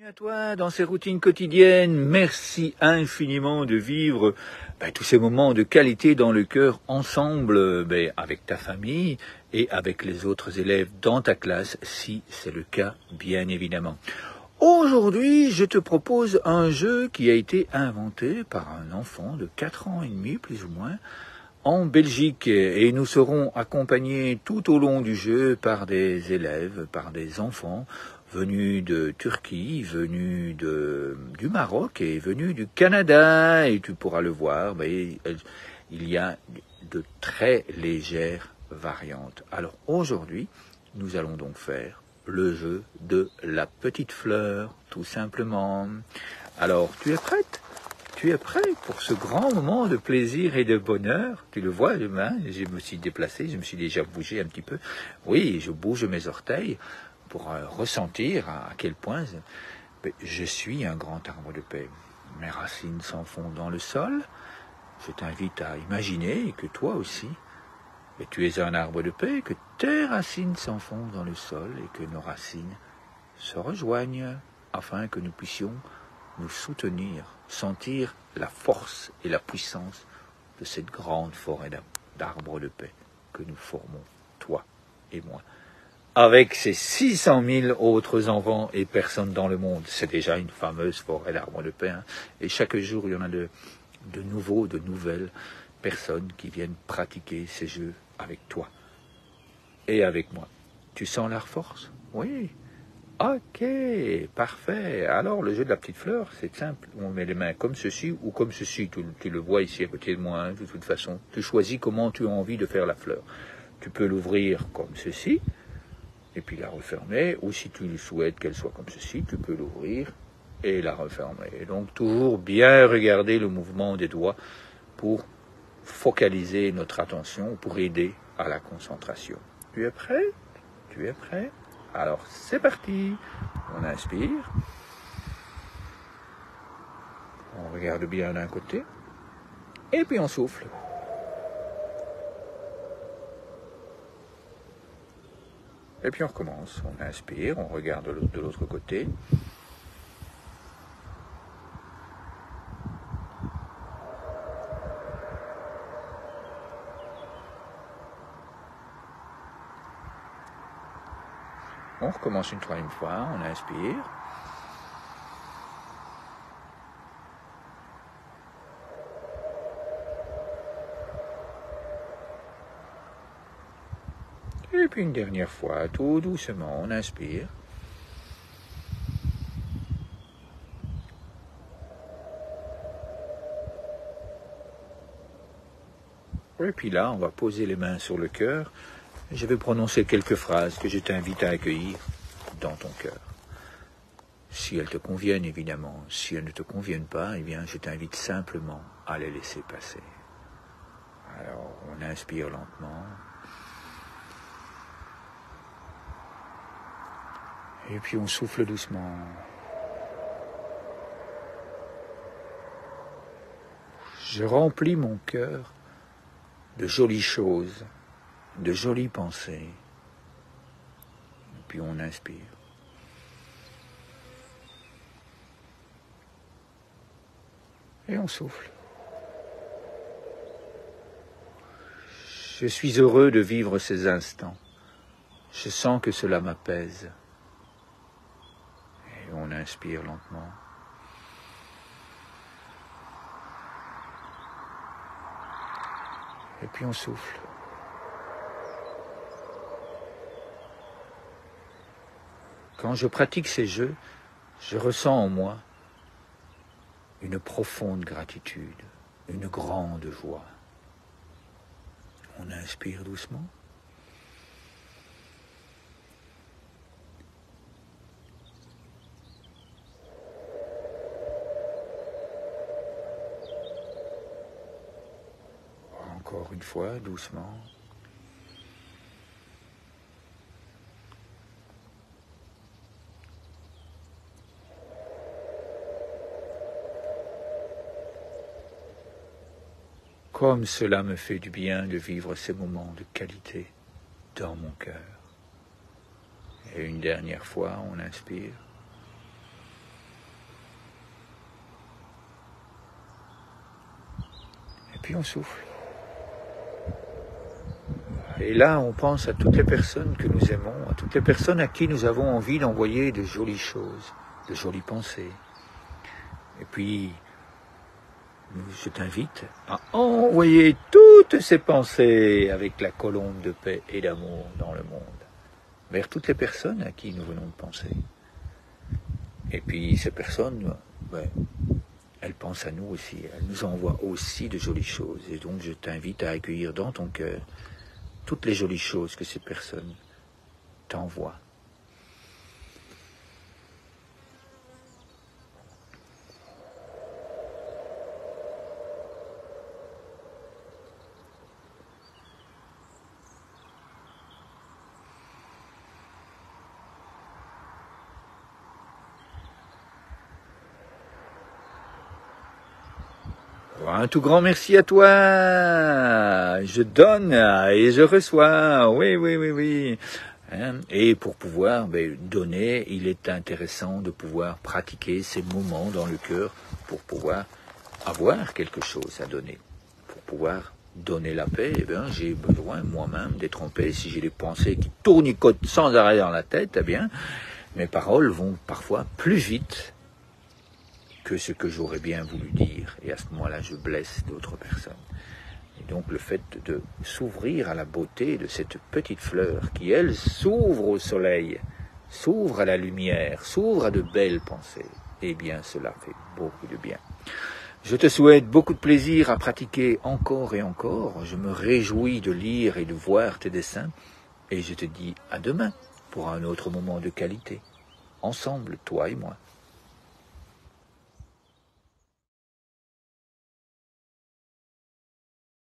À toi, dans ces routines quotidiennes, merci infiniment de vivre tous ces moments de qualité dans le cœur ensemble, avec ta famille et avec les autres élèves dans ta classe, si c'est le cas, bien évidemment. Aujourd'hui, je te propose un jeu qui a été inventé par un enfant de 4 ans et demi, plus ou moins, en Belgique. Et nous serons accompagnés tout au long du jeu par des élèves, par des enfants, venus de Turquie, venus du Maroc et venus du Canada. Et tu pourras le voir, il y a de très légères variantes. Alors aujourd'hui, nous allons donc faire le jeu de la petite fleur, tout simplement. Alors, tu es prête ? Tu es prêt pour ce grand moment de plaisir et de bonheur? Tu le vois, je me suis déplacé, je me suis déjà bougé un petit peu. Oui, je bouge mes orteils pour ressentir à quel point je suis un grand arbre de paix. Mes racines s'enfoncent dans le sol. Je t'invite à imaginer que toi aussi, tu es un arbre de paix, que tes racines s'enfoncent dans le sol et que nos racines se rejoignent afin que nous puissions nous soutenir, sentir la force et la puissance de cette grande forêt d'arbres de paix que nous formons, toi et moi. Avec ces 600 000 autres enfants et personnes dans le monde, c'est déjà une fameuse forêt d'arbres de paix. Et chaque jour, il y en a de nouveaux, de nouvelles personnes qui viennent pratiquer ces jeux avec toi et avec moi. Tu sens leur force? Oui. Ok, parfait. Alors, le jeu de la petite fleur, c'est simple. On met les mains comme ceci ou comme ceci. Tu le vois ici à côté de moi, de toute façon. Tu choisis comment tu as envie de faire la fleur. Tu peux l'ouvrir comme ceci, et puis la refermer. Ou si tu souhaites qu'elle soit comme ceci, tu peux l'ouvrir et la refermer. Et donc, toujours bien regarder le mouvement des doigts pour focaliser notre attention, pour aider à la concentration. Tu es prêt? Tu es prêt? Alors, c'est parti. On inspire. On regarde bien d'un côté. Et puis on souffle. Et puis on recommence. On inspire, on regarde de l'autre côté. On recommence une troisième fois. On inspire. Et puis une dernière fois, tout doucement, on inspire. Et puis là, on va poser les mains sur le cœur. Et je vais prononcer quelques phrases que je t'invite à accueillir dans ton cœur. Si elles te conviennent, évidemment. Si elles ne te conviennent pas, je t'invite simplement à les laisser passer. Alors, on inspire lentement. Et puis on souffle doucement. Je remplis mon cœur de jolies choses, de jolies pensées. Et puis on inspire. Et on souffle. Je suis heureux de vivre ces instants. Je sens que cela m'apaise. Et on inspire lentement. Et puis on souffle. Quand je pratique ces jeux, je ressens en moi une profonde gratitude, une grande joie. On inspire doucement. Encore une fois, doucement. Comme cela me fait du bien de vivre ces moments de qualité dans mon cœur. Et une dernière fois, on inspire. puis on souffle. Et là, on pense à toutes les personnes que nous aimons, à toutes les personnes à qui nous avons envie d'envoyer de jolies choses, de jolies pensées. Et puis, je t'invite à envoyer toutes ces pensées avec la colombe de paix et d'amour dans le monde, vers toutes les personnes à qui nous venons de penser. Et puis, ces personnes, elles pensent à nous aussi, elles nous envoient aussi de jolies choses. Et donc, je t'invite à accueillir dans ton cœur toutes les jolies choses que ces personnes t'envoient. Un tout grand merci à toi. Je donne et je reçois. Oui, oui, oui, oui. Et pour pouvoir donner, il est intéressant de pouvoir pratiquer ces moments dans le cœur pour pouvoir avoir quelque chose à donner. Pour pouvoir donner la paix, j'ai besoin moi-même d'être en paix. Si j'ai des pensées qui tournicotent sans arrêt dans la tête, mes paroles vont parfois plus vite que ce que j'aurais bien voulu dire. Et à ce moment-là, je blesse d'autres personnes. Et donc le fait de s'ouvrir à la beauté de cette petite fleur qui, elle, s'ouvre au soleil, s'ouvre à la lumière, s'ouvre à de belles pensées, eh bien cela fait beaucoup de bien. Je te souhaite beaucoup de plaisir à pratiquer encore et encore. Je me réjouis de lire et de voir tes dessins. Et je te dis à demain pour un autre moment de qualité. Ensemble, toi et moi.